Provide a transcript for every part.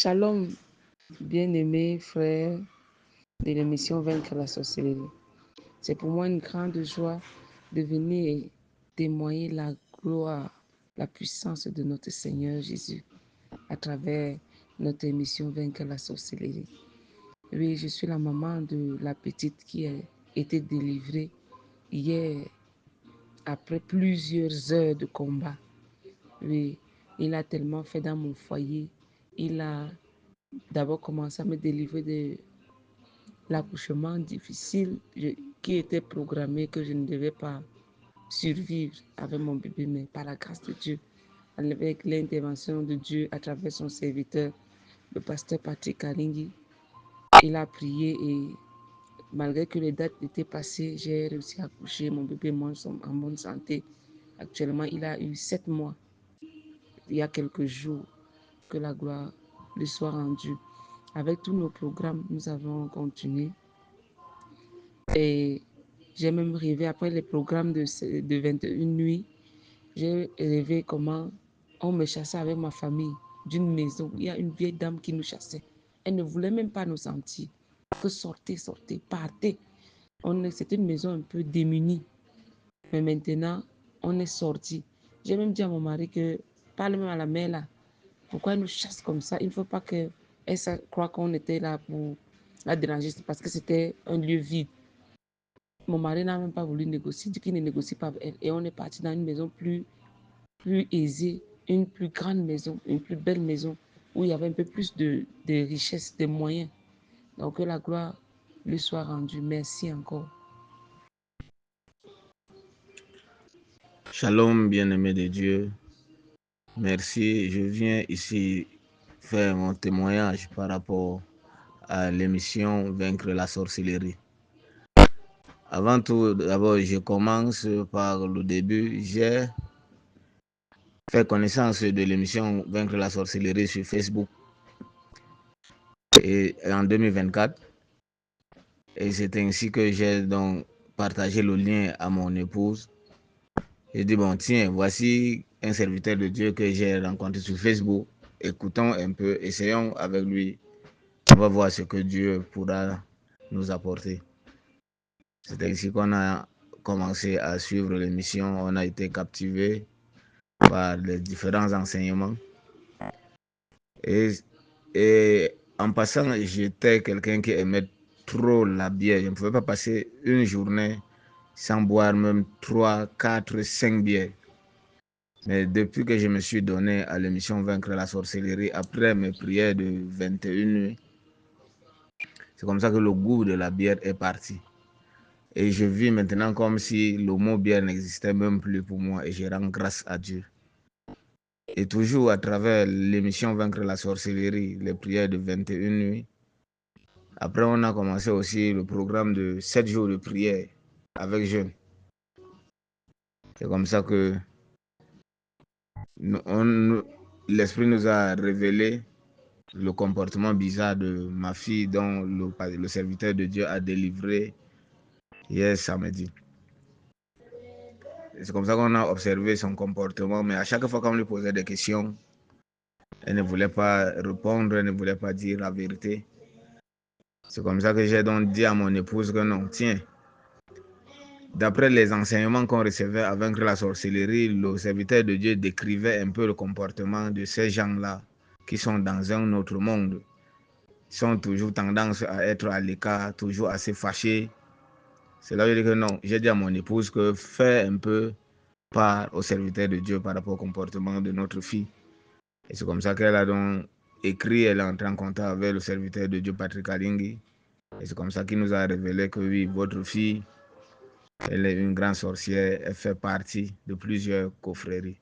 Shalom, bien-aimés frères de l'émission Vaincre la sorcellerie. C'est pour moi une grande joie de venir témoigner la gloire, la puissance de notre Seigneur Jésus à travers notre émission Vaincre la sorcellerie. Oui, je suis la maman de la petite qui a été délivrée hier après plusieurs heures de combat. Oui, il a tellement fait dans mon foyer. Il a d'abord commencé à me délivrer de l'accouchement difficile qui était programmé que je ne devais pas survivre avec mon bébé, mais par la grâce de Dieu, avec l'intervention de Dieu à travers son serviteur, le pasteur Patrick Kalingi, il a prié et malgré que les dates étaient passées, j'ai réussi à accoucher. Mon bébé et moi sommes en bonne santé. Actuellement, il a eu 7 mois. Il y a quelques jours que la gloire lui soit rendue. Avec tous nos programmes, nous avons continué. Et j'ai même rêvé, après les programmes de 21 nuits, j'ai rêvé comment on me chassait avec ma famille d'une maison. Il y a une vieille dame qui nous chassait. Elle ne voulait même pas nous sentir. Que sortez, sortez, partez. C'était une maison un peu démunie. Mais maintenant, on est sorti. J'ai même dit à mon mari que, parle même à la mère là, pourquoi elle nous chasse comme ça? Il ne faut pas qu'elle croie qu'on était là pour la déranger, parce que c'était un lieu vide. Mon mari n'a même pas voulu négocier, dit qu'il ne négocie pas avec elle. Et on est parti dans une maison plus aisée, une plus grande maison, une plus belle maison, où il y avait un peu plus de richesse, de moyens. Donc que la gloire lui soit rendue. Merci encore. Shalom, bien-aimé de Dieu. Merci. Je viens ici faire mon témoignage par rapport à l'émission Vaincre la sorcellerie. Avant tout, d'abord, je commence par le début. J'ai fait connaissance de l'émission Vaincre la sorcellerie sur Facebook et en 2024. Et c'est ainsi que j'ai donc partagé le lien à mon épouse. J'ai dit, bon, tiens, voici un serviteur de Dieu que j'ai rencontré sur Facebook. Écoutons un peu, essayons avec lui. On va voir ce que Dieu pourra nous apporter. C'est ainsi qu'on a commencé à suivre l'émission. On a été captivé par les différents enseignements. Et en passant, j'étais quelqu'un qui aimait trop la bière. Je ne pouvais pas passer une journée sans boire même 3, 4, 5 bières. Mais depuis que je me suis donné à l'émission Vaincre la sorcellerie, après mes prières de 21 nuits, c'est comme ça que le goût de la bière est parti. Et je vis maintenant comme si le mot bière n'existait même plus pour moi et je rends grâce à Dieu. Et toujours à travers l'émission Vaincre la sorcellerie, les prières de 21 nuits. Après, on a commencé aussi le programme de 7 jours de prière avec jeûne. C'est comme ça que l'Esprit nous a révélé le comportement bizarre de ma fille dont le serviteur de Dieu a délivré hier samedi. C'est comme ça qu'on a observé son comportement, mais à chaque fois qu'on lui posait des questions, elle ne voulait pas répondre, elle ne voulait pas dire la vérité. C'est comme ça que j'ai donc dit à mon épouse que non, tiens, d'après les enseignements qu'on recevait à Vaincre la sorcellerie, le serviteur de Dieu décrivait un peu le comportement de ces gens-là qui sont dans un autre monde. Ils sont toujours tendance à être à l'écart, toujours assez fâchés. C'est là que je dis que non, j'ai dit à mon épouse que fais un peu part au serviteur de Dieu par rapport au comportement de notre fille. Et c'est comme ça qu'elle a donc écrit, elle est entrée en contact avec le serviteur de Dieu, Patrick Kalingi. Et c'est comme ça qu'il nous a révélé que oui, votre fille, elle est une grande sorcière, elle fait partie de plusieurs confréries.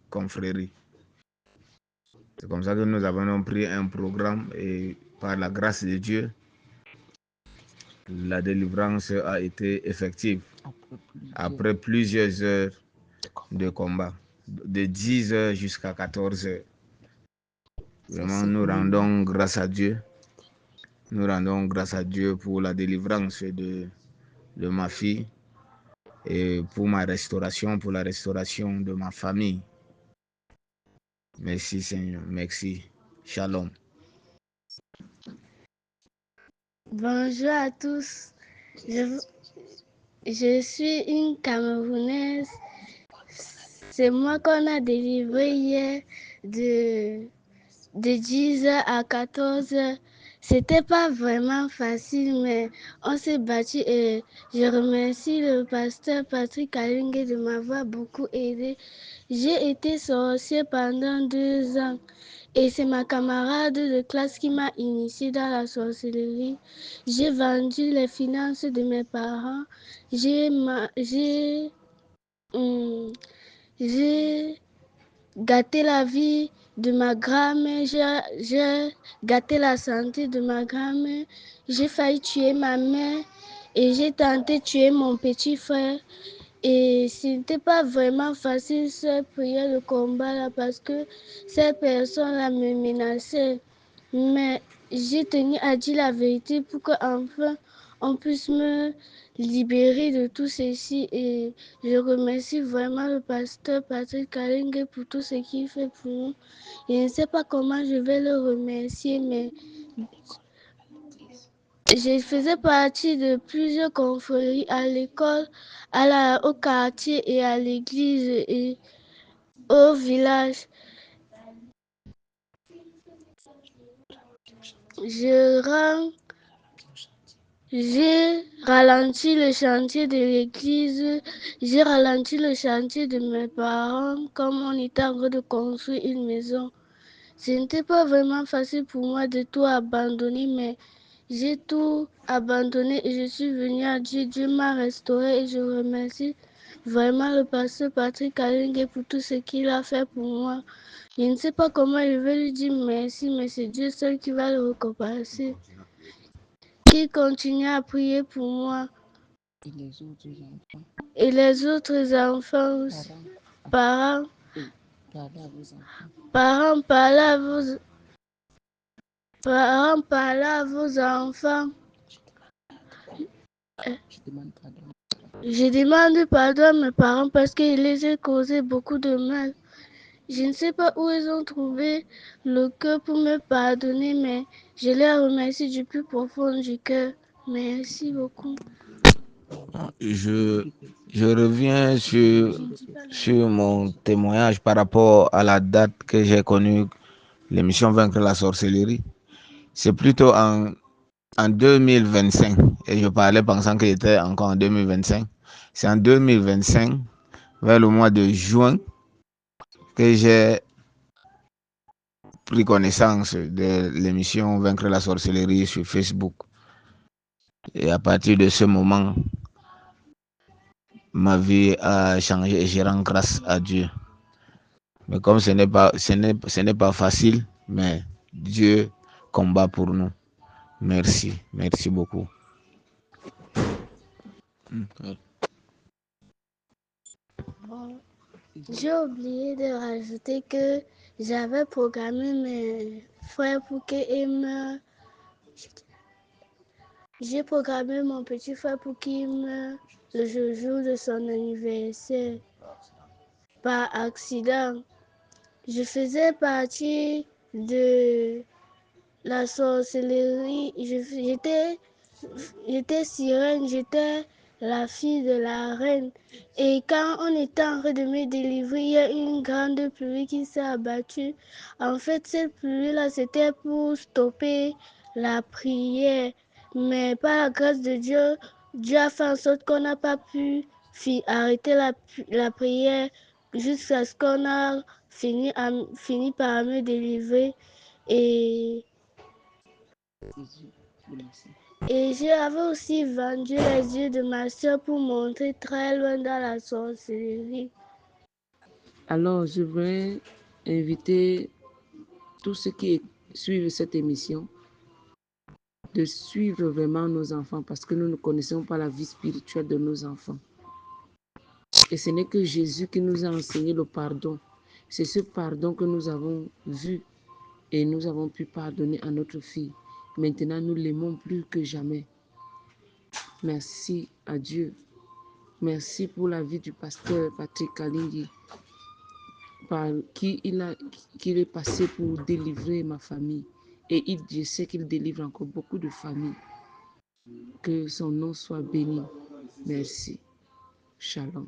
C'est comme ça que nous avons pris un programme et par la grâce de Dieu, la délivrance a été effective après plusieurs heures de combat, de 10 heures jusqu'à 14 heures. Vraiment, nous rendons grâce à Dieu. Nous rendons grâce à Dieu pour la délivrance de ma fille et pour ma restauration, pour la restauration de ma famille. Merci Seigneur, merci. Shalom. Bonjour à tous. Je suis une Camerounaise. C'est moi qu'on a délivré hier de 10h à 14h. C'était pas vraiment facile, mais on s'est battu et je remercie le pasteur Patrick Kalingue de m'avoir beaucoup aidé. J'ai été sorcière pendant 2 ans et c'est ma camarade de classe qui m'a initiée dans la sorcellerie. J'ai vendu les finances de mes parents. Hum, j'ai gâté la vie de ma grand-mère, j'ai gâté la santé de ma grand-mère, j'ai failli tuer ma mère et j'ai tenté de tuer mon petit frère. Et ce n'était pas vraiment facile cette prière de combat là parce que ces personnes-là me menaçaient. Mais j'ai tenu à dire la vérité pour qu'enfin on puisse me libérer de tout ceci. Et je remercie vraiment le pasteur Patrick Kalingue pour tout ce qu'il fait pour nous. Je ne sais pas comment je vais le remercier, mais je faisais partie de plusieurs confréries à l'école, au quartier et à l'église et au village. J'ai ralenti le chantier de l'église, j'ai ralenti le chantier de mes parents comme on était en train de construire une maison. Ce n'était pas vraiment facile pour moi de tout abandonner, mais j'ai tout abandonné et je suis venue à Dieu. Dieu m'a restauré et je remercie vraiment le pasteur Patrick Kalingue pour tout ce qu'il a fait pour moi. Je ne sais pas comment je vais lui dire merci, mais c'est Dieu seul qui va le récompenser. Qu'il continue à prier pour moi. Et les autres enfants. Et les autres enfants aussi. Parents. Parlez à vos enfants. Parents, parlez à vos enfants. Je demande pardon. Je demande pardon à mes parents parce qu'ils les ont causé beaucoup de mal. Je ne sais pas où ils ont trouvé le cœur pour me pardonner, mais je les remercie du plus profond du cœur. Merci beaucoup. Je reviens sur mon témoignage par rapport à la date que j'ai connue l'émission Vaincre la sorcellerie. C'est plutôt en 2025, et je parlais pensant qu'il était encore en 2025. C'est en 2025, vers le mois de juin, que j'ai pris connaissance de l'émission Vaincre la sorcellerie sur Facebook. Et à partir de ce moment, ma vie a changé et je rends grâce à Dieu. Mais comme ce n'est pas facile, mais Dieu combat pour nous. Merci, merci beaucoup. J'ai oublié de rajouter que j'avais programmé mes frères pour qu'ils meurent. J'ai programmé mon petit frère pour qu'il meure le jour de son anniversaire par accident. Je faisais partie de la sorcellerie. J'étais sirène, j'étais la fille de la reine. Et quand on était en train de me délivrer, il y a une grande pluie qui s'est abattue. En fait, cette pluie-là, c'était pour stopper la prière. Mais par la grâce de Dieu, Dieu a fait en sorte qu'on n'a pas pu arrêter la prière jusqu'à ce qu'on a fini par me délivrer. Et j'avais aussi vendu les yeux de ma soeur pour montrer très loin dans la sorcellerie. Alors, je voudrais inviter tous ceux qui suivent cette émission de suivre vraiment nos enfants parce que nous ne connaissons pas la vie spirituelle de nos enfants. Et ce n'est que Jésus qui nous a enseigné le pardon. C'est ce pardon que nous avons vu et nous avons pu pardonner à notre fille. Maintenant, nous l'aimons plus que jamais. Merci à Dieu. Merci pour la vie du pasteur Patrick Kalingi, par qui il est passé pour délivrer ma famille Et je sais qu'il délivre encore beaucoup de familles. Que son nom soit béni. Merci. Shalom.